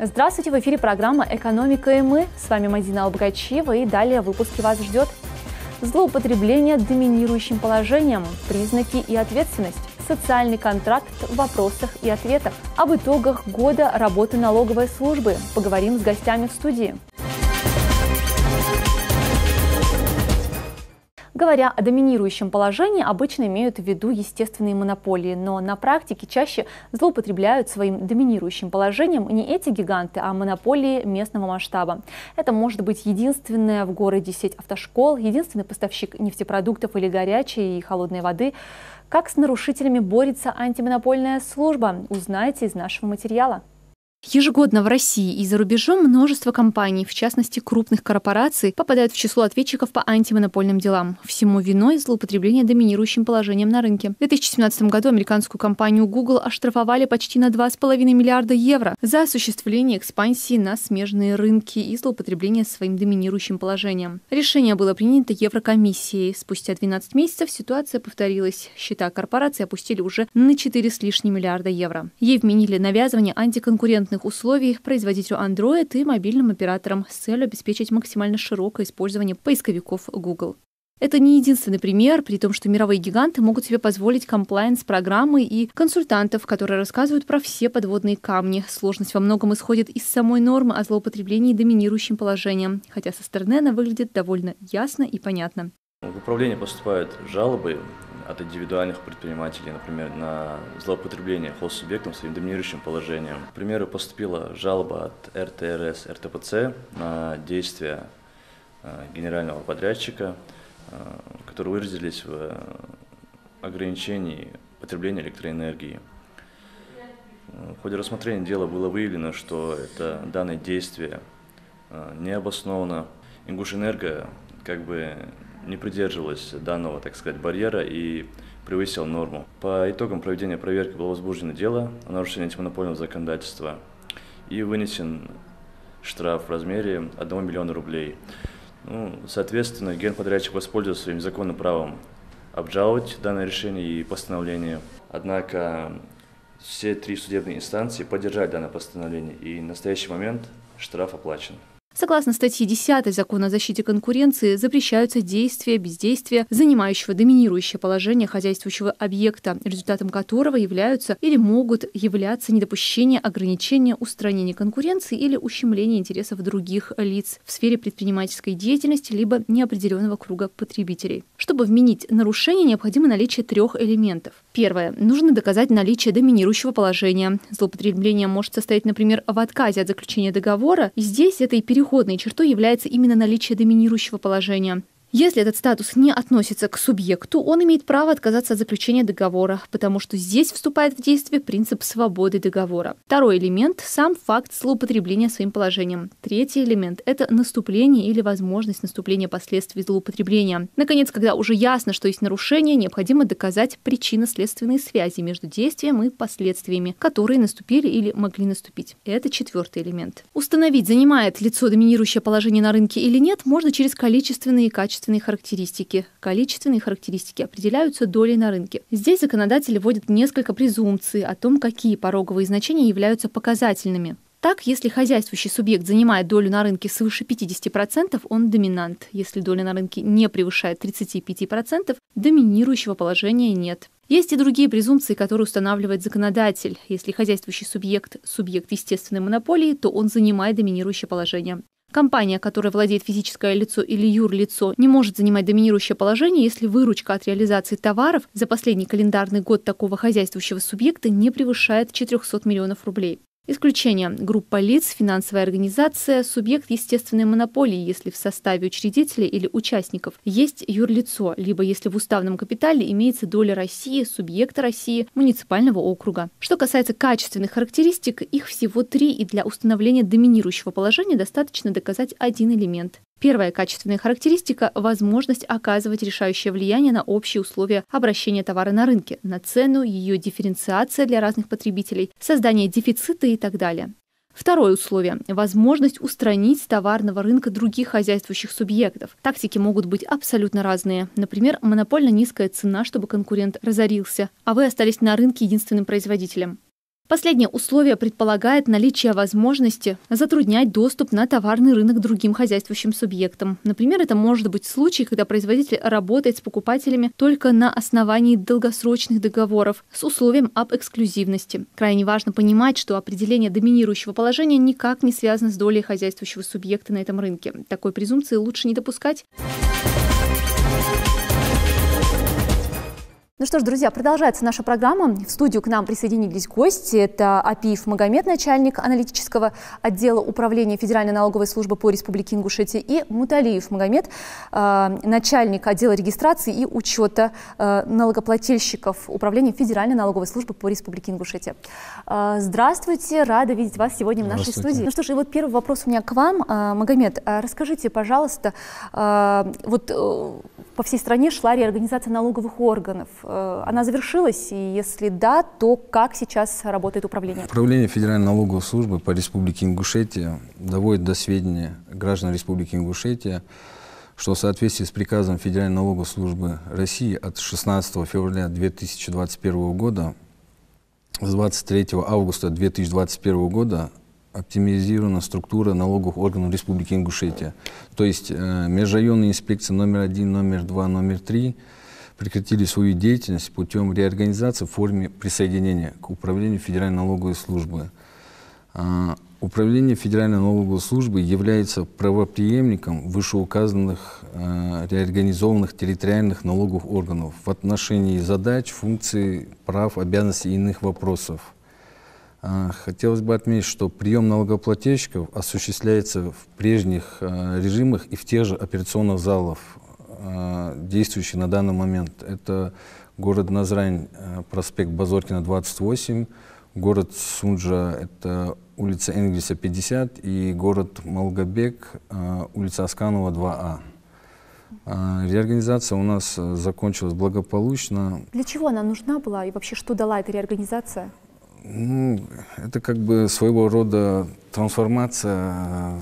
Здравствуйте, в эфире программа «Экономика и мы». С вами Мадина Албогачиева, и далее в выпуске вас ждет злоупотребление доминирующим положением, признаки и ответственность, социальный контракт в вопросах и ответах. Об итогах года работы налоговой службы поговорим с гостями в студии. Говоря о доминирующем положении, обычно имеют в виду естественные монополии, но на практике чаще злоупотребляют своим доминирующим положением не эти гиганты, а монополии местного масштаба. Это может быть единственная в городе сеть автошкол, единственный поставщик нефтепродуктов или горячей и холодной воды. Как с нарушителями борется антимонопольная служба? Узнайте из нашего материала. Ежегодно в России и за рубежом множество компаний, в частности крупных корпораций, попадают в число ответчиков по антимонопольным делам. Всему виной злоупотребление доминирующим положением на рынке. В 2017 году американскую компанию Google оштрафовали почти на 2,5 миллиарда евро за осуществление экспансии на смежные рынки и злоупотребление своим доминирующим положением. Решение было принято Еврокомиссией. Спустя 12 месяцев ситуация повторилась. Счета корпорации опустили уже на 4 с лишним миллиарда евро. Ей вменили навязывание антиконкурентных условий производителю Android и мобильным операторам с целью обеспечить максимально широкое использование поисковиков Google. Это не единственный пример, при том, что мировые гиганты могут себе позволить комплаенс-программы и консультантов, которые рассказывают про все подводные камни. Сложность во многом исходит из самой нормы о злоупотреблении доминирующим положением, хотя со стороны она выглядит довольно ясно и понятно. В управление поступают жалобы от индивидуальных предпринимателей, например, на злоупотребление хост-субъектом своим доминирующим положением. К примеру, поступила жалоба от РТРС, РТПЦ на действия генерального подрядчика, которые выразились в ограничении потребления электроэнергии. В ходе рассмотрения дела было выявлено, что данное действие не обосновано. Ингушэнерго не придерживалась данного, так сказать, барьера и превысила норму. По итогам проведения проверки было возбуждено дело о нарушении антимонопольного законодательства и вынесен штраф в размере 1 миллиона рублей. Соответственно, генподрядчик воспользовался своим законным правом обжаловать данное решение и постановление. Однако все 3 судебные инстанции поддержали данное постановление, и в настоящий момент штраф оплачен. Согласно статье 10 Закона о защите конкуренции, запрещаются действия, бездействия, занимающего доминирующее положение хозяйствующего объекта, результатом которого являются или могут являться недопущение, ограничение, устранение конкуренции или ущемление интересов других лиц в сфере предпринимательской деятельности либо неопределенного круга потребителей. Чтобы вменить нарушение, необходимо наличие 3 элементов. Первое. Нужно доказать наличие доминирующего положения. Злоупотребление может состоять, например, в отказе от заключения договора, и здесь это и переходной чертой является именно наличие доминирующего положения. Если этот статус не относится к субъекту, он имеет право отказаться от заключения договора, потому что здесь вступает в действие принцип свободы договора. Второй элемент – сам факт злоупотребления своим положением. Третий элемент – это наступление или возможность наступления последствий злоупотребления. Наконец, когда уже ясно, что есть нарушение, необходимо доказать причинно-следственные связи между действием и последствиями, которые наступили или могли наступить. Это 4-й элемент. Установить, занимает лицо доминирующее положение на рынке или нет, можно через количественные и качественные характеристики. Количественные характеристики определяются долей на рынке. Здесь законодатели вводят несколько презумпций о том, какие пороговые значения являются показательными. Так, если хозяйствующий субъект занимает долю на рынке свыше 50%, он доминант. Если доля на рынке не превышает 35%, доминирующего положения нет. Есть и другие презумпции, которые устанавливает законодатель. Если хозяйствующий субъект – субъект естественной монополии, то он занимает доминирующее положение. Компания, которая владеет физическое лицо или юрлицо, не может занимать доминирующее положение, если выручка от реализации товаров за последний календарный год такого хозяйствующего субъекта не превышает 400 миллионов рублей. Исключение. Группа лиц, финансовая организация, субъект естественной монополии, если в составе учредителя или участников есть юрлицо, либо если в уставном капитале имеется доля России, субъекта России, муниципального округа. Что касается качественных характеристик, их всего 3, и для установления доминирующего положения достаточно доказать 1 элемент. Первая качественная характеристика – возможность оказывать решающее влияние на общие условия обращения товара на рынке, на цену, ее дифференциация для разных потребителей, создание дефицита и так далее. Второе условие – возможность устранить с товарного рынка других хозяйствующих субъектов. Тактики могут быть абсолютно разные. Например, монопольно низкая цена, чтобы конкурент разорился, а вы остались на рынке единственным производителем. Последнее условие предполагает наличие возможности затруднять доступ на товарный рынок другим хозяйствующим субъектам. Например, это может быть случай, когда производитель работает с покупателями только на основании долгосрочных договоров с условием об эксклюзивности. Крайне важно понимать, что определение доминирующего положения никак не связано с долей хозяйствующего субъекта на этом рынке. Такой презумпции лучше не допускать. Ну что ж, друзья, продолжается наша программа. В студию к нам присоединились гости. Это Апиев Магомед, начальник аналитического отдела управления Федеральной налоговой службы по Республике Ингушетия, и Муталиев Магомед, начальник отдела регистрации и учета налогоплательщиков управления Федеральной налоговой службы по Республике Ингушетия. Здравствуйте, рада видеть вас сегодня в нашей студии. Ну что ж, и вот первый вопрос у меня к вам. Магомед, расскажите, пожалуйста, по всей стране шла реорганизация налоговых органов. Она завершилась? И если да, то как сейчас работает управление? Управление Федеральной налоговой службы по Республике Ингушетия доводит до сведения граждан Республики Ингушетия, что в соответствии с приказом Федеральной налоговой службы России от 16 февраля 2021 года с 23 августа 2021 года оптимизирована структура налоговых органов Республики Ингушетия. То есть межрайонные инспекции номер 1, номер 2, номер 3 прекратили свою деятельность путем реорганизации в форме присоединения к Управлению Федеральной налоговой службы. Управление Федеральной налоговой службы является правопреемником вышеуказанных реорганизованных территориальных налоговых органов в отношении задач, функций, прав, обязанностей и иных вопросов. Хотелось бы отметить, что прием налогоплательщиков осуществляется в прежних режимах и в тех же операционных залах, действующих на данный момент. Это город Назрань, проспект Базоркина, 28, город Сунджа, это улица Энгельса, 50, и город Малгобек, улица Асканова, 2А. Реорганизация у нас закончилась благополучно. Для чего она нужна была и вообще что дала эта реорганизация? Ну, это как бы своего рода трансформация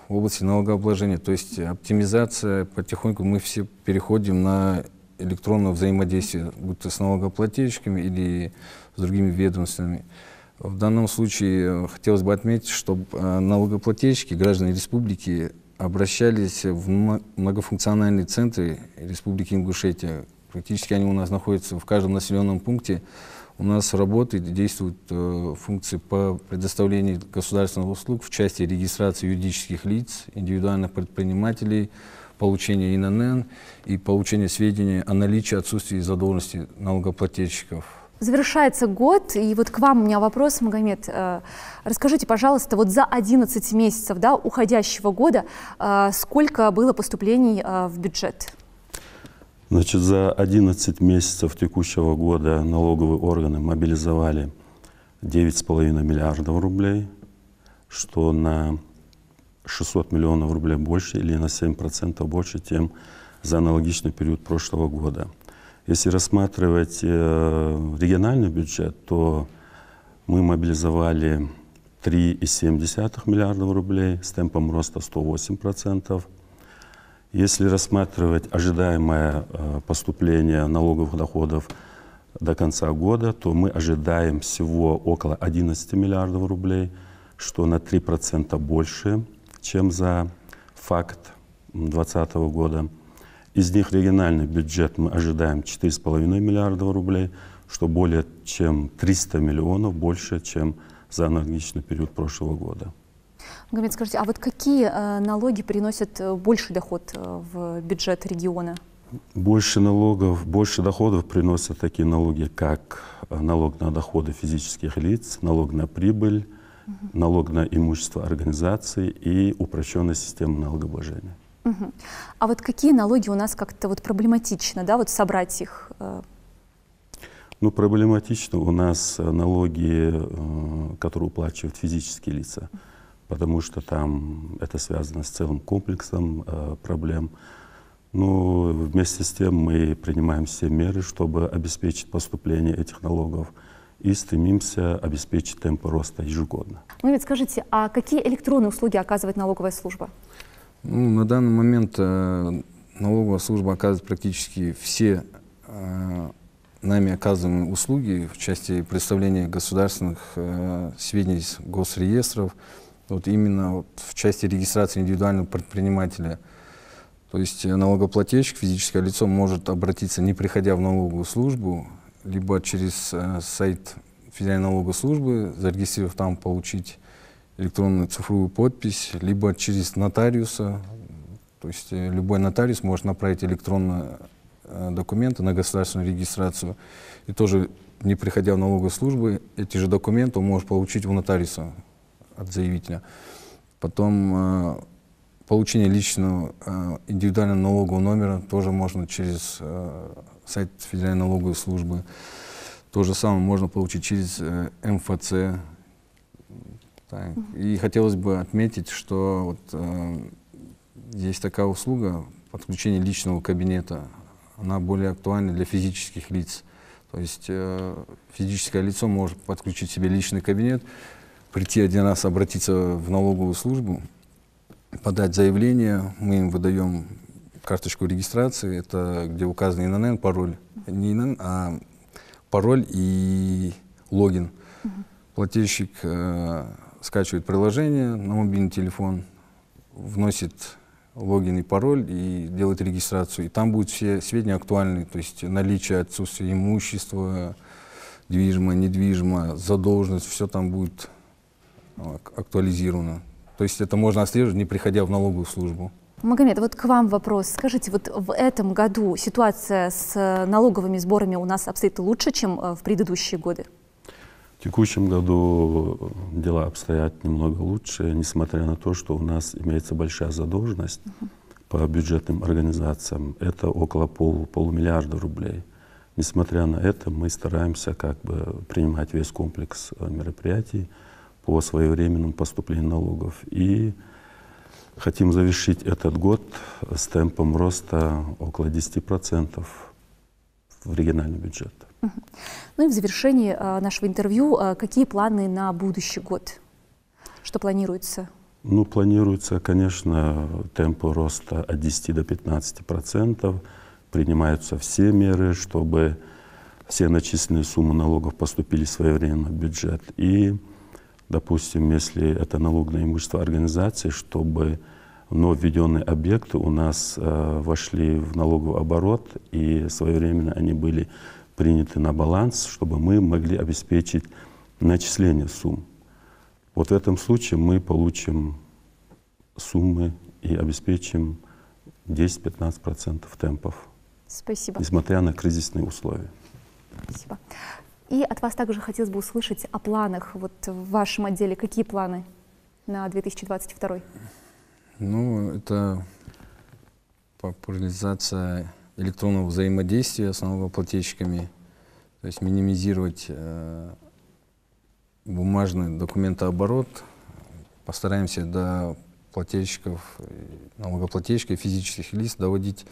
в области налогообложения, то есть оптимизация. Потихоньку мы все переходим на электронное взаимодействие, будь то с налогоплательщиками или с другими ведомствами. В данном случае хотелось бы отметить, чтобы налогоплательщики, граждане республики, обращались в многофункциональные центры Республики Ингушетия. Практически они у нас находятся в каждом населенном пункте. У нас работает и действуют функции по предоставлению государственных услуг в части регистрации юридических лиц, индивидуальных предпринимателей, получения ИНН и получения сведений о наличии, отсутствии задолженности налогоплательщиков. Завершается год, и вот к вам у меня вопрос, Магомед. Расскажите, пожалуйста, вот за 11 месяцев уходящего года сколько было поступлений в бюджет? Значит, за 11 месяцев текущего года налоговые органы мобилизовали 9,5 миллиардов рублей, что на 600 миллионов рублей больше или на 7% больше, чем за аналогичный период прошлого года. Если рассматривать региональный бюджет, то мы мобилизовали 3,7 миллиардов рублей с темпом роста 108%. Если рассматривать ожидаемое поступление налоговых доходов до конца года, то мы ожидаем всего около 11 миллиардов рублей, что на 3% больше, чем за факт 2020 года. Из них региональный бюджет мы ожидаем 4,5 миллиарда рублей, что более чем 300 миллионов больше, чем за аналогичный период прошлого года. Магомед, скажите, а вот какие налоги приносят больший доход в бюджет региона? Больше доходов приносят такие налоги, как налог на доходы физических лиц, налог на прибыль, налог на имущество организации и упрощенная система налогообложения. А вот какие налоги у нас как-то вот проблематично, да, вот собрать их? Ну, проблематично у нас налоги, которые уплачивают физические лица, потому что там это связано с целым комплексом проблем. Но вместе с тем мы принимаем все меры, чтобы обеспечить поступление этих налогов и стремимся обеспечить темпы роста ежегодно. Ну, ведь скажите, а какие электронные услуги оказывает налоговая служба? Ну, на данный момент налоговая служба оказывает практически все нами оказываемые услуги в части представления государственных сведений из госреестров, вот именно вот в части регистрации индивидуального предпринимателя. То есть налогоплательщик, физическое лицо, может обратиться, не приходя в налоговую службу, либо через сайт Федеральной налоговой службы, зарегистрировав там, получить электронную цифровую подпись, либо через нотариуса. То есть любой нотариус может направить электронные документы на государственную регистрацию. И тоже, не приходя в налоговую службу, эти же документы он может получить у нотариуса от заявителя. Потом получение личного индивидуального налогового номера тоже можно через сайт Федеральной налоговой службы. То же самое можно получить через МФЦ. Так. И хотелось бы отметить, что вот, есть такая услуга подключения личного кабинета. Она более актуальна для физических лиц. То есть физическое лицо может подключить себе личный кабинет, прийти один раз, обратиться в налоговую службу, подать заявление, мы им выдаем карточку регистрации, это где указан ИНН, пароль, не ИНН, а пароль и логин. Плательщик скачивает приложение на мобильный телефон, вносит логин и пароль и делает регистрацию. И там будут все сведения актуальные, то есть наличие, отсутствие имущества, движимое, недвижимое, задолженность, все там будет актуализировано. То есть это можно отслеживать, не приходя в налоговую службу. Магомед, вот к вам вопрос. Скажите, вот в этом году ситуация с налоговыми сборами у нас обстоит лучше, чем в предыдущие годы? В текущем году дела обстоят немного лучше, несмотря на то, что у нас имеется большая задолженность по бюджетным организациям. Это около полумиллиарда рублей. Несмотря на это, мы стараемся как бы принимать весь комплекс мероприятий по своевременному поступлению налогов. И хотим завершить этот год с темпом роста около 10% в региональный бюджет. Ну и в завершении нашего интервью, какие планы на будущий год? Что планируется? Ну, планируется, конечно, темпы роста от 10 до 15%. Принимаются все меры, чтобы все начисленные суммы налогов поступили своевременно в бюджет. И, допустим, если это налог на имущество организации, чтобы вновь введенные объекты у нас вошли в налоговый оборот и своевременно они были приняты на баланс, чтобы мы могли обеспечить начисление сумм. Вот в этом случае мы получим суммы и обеспечим 10-15% темпов. Спасибо. Несмотря на кризисные условия. Спасибо. И от вас также хотелось бы услышать о планах. Вот в вашем отделе какие планы на 2022? Ну, это популяризация электронного взаимодействия с налогоплательщиками, то есть минимизировать бумажный документооборот. Постараемся до плательщиков, налогоплательщиков, физических лиц доводить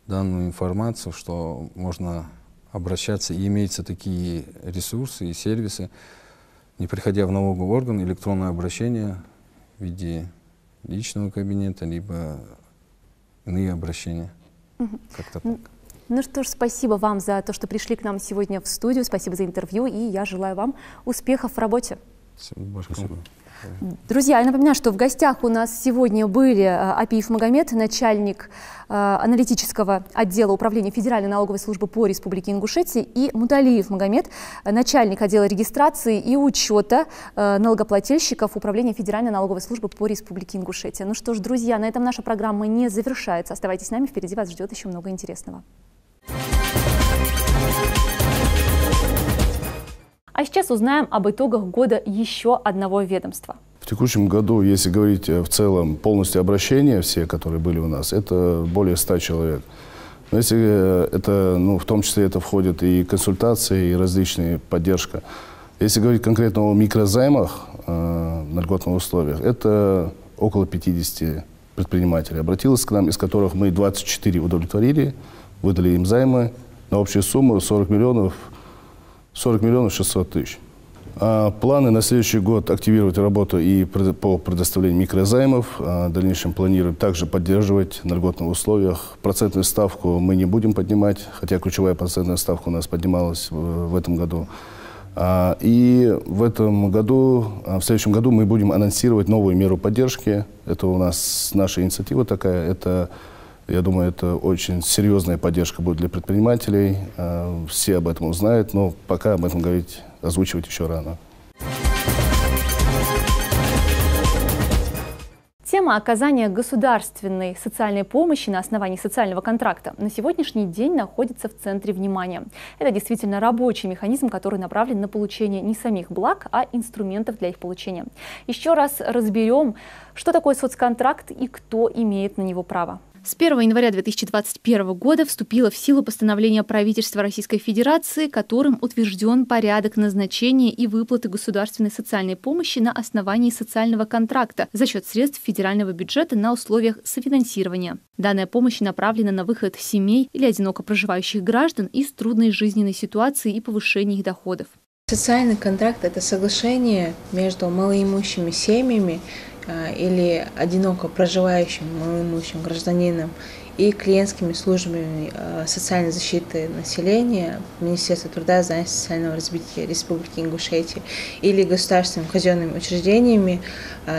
данную информацию, что можно обращаться, и имеются такие ресурсы и сервисы, не приходя в налоговый орган, электронное обращение в виде личного кабинета, либо иные обращения. Как-то так. Ну что ж, спасибо вам за то, что пришли к нам сегодня в студию, спасибо за интервью, и я желаю вам успехов в работе. Спасибо. Друзья, я напоминаю, что в гостях у нас сегодня были Апиев Магомед, начальник аналитического отдела управления Федеральной налоговой службы по Республике Ингушетия, и Муталиев Магомед, начальник отдела регистрации и учета налогоплательщиков управления Федеральной налоговой службы по Республике Ингушетия. Ну что ж, друзья, на этом наша программа не завершается. Оставайтесь с нами, впереди вас ждет еще много интересного. А сейчас узнаем об итогах года еще одного ведомства. В текущем году, если говорить в целом полностью обращения, все, которые были у нас, это более 100 человек. Но если это, в том числе это входит и консультации, и различные поддержка. Если говорить конкретно о микрозаймах на льготных условиях, это около 50 предпринимателей обратилось к нам, из которых мы 24 удовлетворили, выдали им займы на общую сумму 40 миллионов 600 тысяч. Планы на следующий год активировать работу и по предоставлению микрозаймов. В дальнейшем планируем также поддерживать на льготных условиях. Процентную ставку мы не будем поднимать, хотя ключевая процентная ставка у нас поднималась в этом году. И в следующем году мы будем анонсировать новую меру поддержки. Это у нас наша инициатива такая. Я думаю, это очень серьезная поддержка будет для предпринимателей. Все об этом узнают, но пока об этом озвучивать еще рано. Тема оказания государственной социальной помощи на основании социального контракта на сегодняшний день находится в центре внимания. Это действительно рабочий механизм, который направлен на получение не самих благ, а инструментов для их получения. Еще раз разберем, что такое соцконтракт и кто имеет на него право. С 1 января 2021 года вступило в силу постановление правительства Российской Федерации, которым утвержден порядок назначения и выплаты государственной социальной помощи на основании социального контракта за счет средств федерального бюджета на условиях софинансирования. Данная помощь направлена на выход семей или одиноко проживающих граждан из трудной жизненной ситуации и повышение их доходов. Социальный контракт – это соглашение между малоимущими семьями или одиноко проживающим малоимущим гражданином и клиентскими службами социальной защиты населения Министерства труда, занятости и социального развития Республики Ингушетия или государственными казенными учреждениями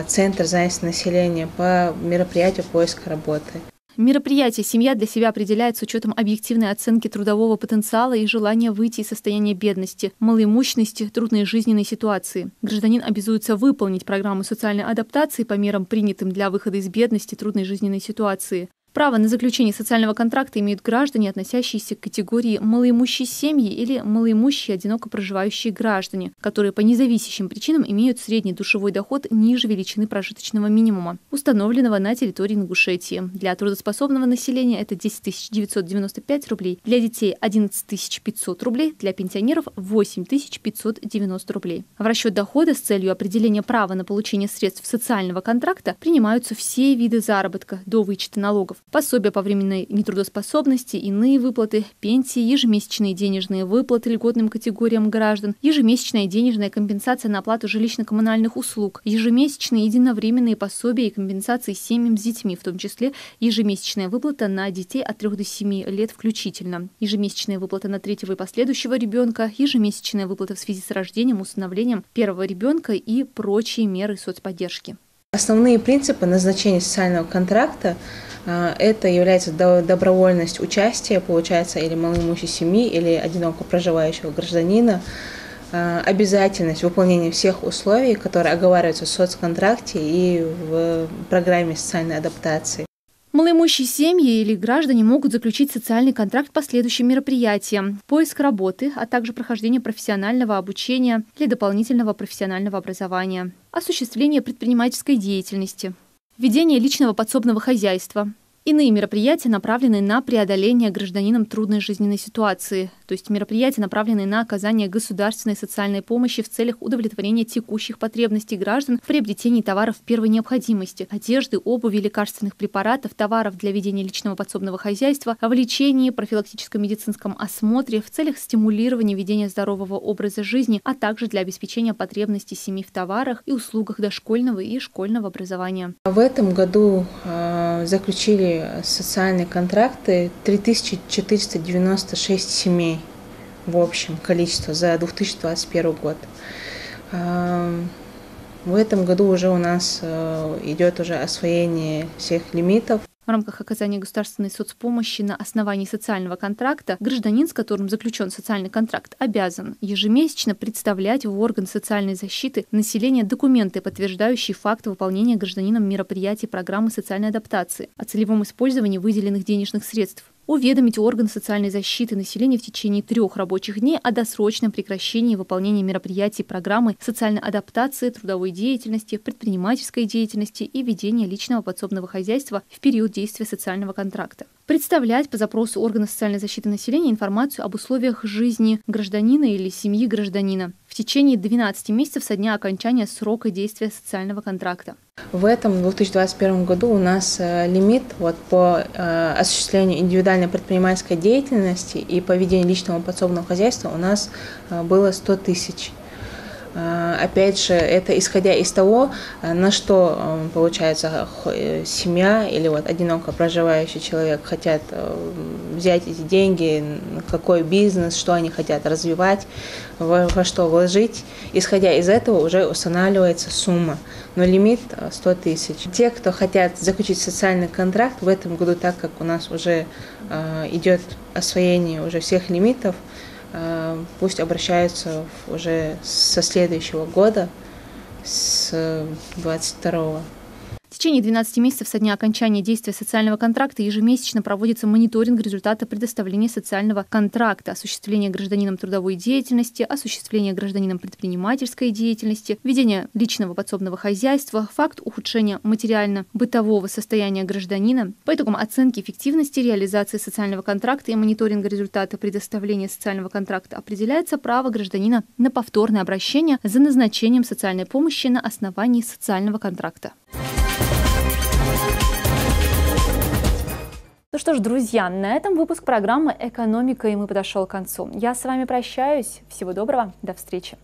Центр занятости населения по мероприятию поиска работы. Мероприятие «Семья для себя» определяет с учетом объективной оценки трудового потенциала и желания выйти из состояния бедности, малоимущности, трудной жизненной ситуации. Гражданин обязуется выполнить программу социальной адаптации по мерам, принятым для выхода из бедности, трудной жизненной ситуации. Право на заключение социального контракта имеют граждане, относящиеся к категории малоимущие семьи или малоимущие одиноко проживающие граждане, которые по независящим причинам имеют средний душевой доход ниже величины прожиточного минимума, установленного на территории Ингушетии. Для трудоспособного населения это 10 995 рублей, для детей 11 500 рублей, для пенсионеров 8 590 рублей. В расчет дохода с целью определения права на получение средств социального контракта принимаются все виды заработка до вычета налогов. Пособия по временной нетрудоспособности, иные выплаты, пенсии, ежемесячные денежные выплаты льготным категориям граждан, ежемесячная денежная компенсация на оплату жилищно-коммунальных услуг, ежемесячные единовременные пособия и компенсации семьям с детьми, в том числе ежемесячная выплата на детей от 3 до 7 лет включительно, ежемесячная выплата на третьего и последующего ребенка, ежемесячная выплата в связи с рождением, усыновлением первого ребенка и прочие меры соцподдержки. Основные принципы назначения социального контракта это является добровольность участия, получается, или малоимущей семьи, или одиноко проживающего гражданина, обязательность выполнения всех условий, которые оговариваются в соцконтракте и в программе социальной адаптации. Малоимущие семьи или граждане могут заключить социальный контракт по следующим мероприятиям: поиск работы, а также прохождение профессионального обучения или дополнительного профессионального образования, осуществление предпринимательской деятельности, ведение личного подсобного хозяйства. Иные мероприятия направлены на преодоление гражданином трудной жизненной ситуации, то есть мероприятия, направленные на оказание государственной социальной помощи в целях удовлетворения текущих потребностей граждан в приобретении товаров первой необходимости, одежды, обуви, лекарственных препаратов, товаров для ведения личного подсобного хозяйства, в лечении, профилактическом медицинском осмотре в целях стимулирования ведения здорового образа жизни, а также для обеспечения потребностей семей в товарах и услугах дошкольного и школьного образования. В этом году заключили социальные контракты 3496 семей в общем количестве за 2021 год. В этом году уже у нас идет уже освоение всех лимитов. В рамках оказания государственной соцпомощи на основании социального контракта гражданин, с которым заключен социальный контракт, обязан ежемесячно представлять в орган социальной защиты населения документы, подтверждающие факт выполнения гражданином мероприятий программы социальной адаптации, о целевом использовании выделенных денежных средств. Уведомить орган социальной защиты населения в течение 3 рабочих дней о досрочном прекращении выполнения мероприятий программы социальной адаптации, трудовой деятельности, предпринимательской деятельности и ведения личного подсобного хозяйства в период действия социального контракта. Представлять по запросу органа социальной защиты населения информацию об условиях жизни гражданина или семьи гражданина в течение 12 месяцев со дня окончания срока действия социального контракта. В этом 2021 году у нас лимит по осуществлению индивидуальной предпринимательской деятельности и по ведению личного подсобного хозяйства у нас было 100 тысяч. Опять же, это исходя из того, на что, получается, семья или вот одиноко проживающий человек хотят взять эти деньги, какой бизнес, что они хотят развивать, во что вложить. Исходя из этого уже устанавливается сумма, но лимит 100 тысяч. Те, кто хотят заключить социальный контракт в этом году, так как у нас уже идет освоение уже всех лимитов, пусть обращаются уже со следующего года, с 22-го. В течение 12 месяцев со дня окончания действия социального контракта ежемесячно проводится мониторинг результата предоставления социального контракта, осуществление гражданином трудовой деятельности, осуществление гражданином предпринимательской деятельности, ведение личного подсобного хозяйства, факт ухудшения материально-бытового состояния гражданина. По итогам оценки эффективности реализации социального контракта и мониторинга результата предоставления социального контракта определяется право гражданина на повторное обращение за назначением социальной помощи на основании социального контракта. Ну что ж, друзья, на этом выпуск программы «Экономика» и мы подошел к концу. Я с вами прощаюсь. Всего доброго. До встречи.